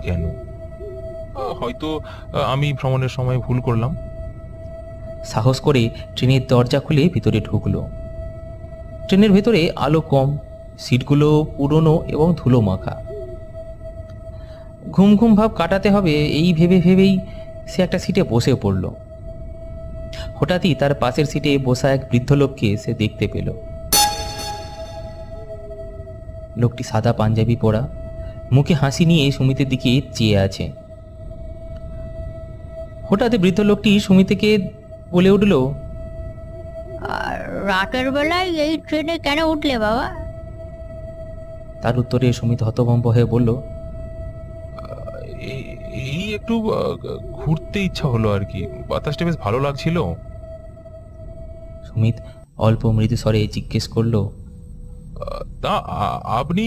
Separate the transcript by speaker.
Speaker 1: কেন? হয়তো আমি ভ্রমণের সময় ভুল করলাম।
Speaker 2: সাহস করে ট্রেনের দরজা খুলে ভিতরে ঢুকলো। ট্রেনের ভেতরে আলো কম, সিটগুলো পুরনো এবং ধুলো মাখা। ঘুম ঘুম ভাব কাটাতে হবে এই ভেবে ভেবেই সে একটা সিটে বসে পড়ল। হঠাৎই তার পাশের সিটে বসা এক বৃদ্ধ লোককে সে দেখতে পেল। লোকটি সাদা পাঞ্জাবি পরা, মুখে হাসি নিয়ে সুমিতের দিকে চেয়ে আছে। হঠাৎ বৃদ্ধ লোকটি সুমিতকে বলে উঠল,
Speaker 3: আর রাতের বেলায় এই ট্রেনে কেন উঠলে বাবা?
Speaker 2: তার উত্তরে সুমিত হতভম্ব হয়ে বলল,
Speaker 1: এই এই একটু ঘুরতে ইচ্ছা হলো আর কি, বাতাসটা বেশ ভালো লাগছিল।
Speaker 2: সুমিত অল্প মৃদু স্বরে জিজ্ঞেস করল,
Speaker 1: তা আপনি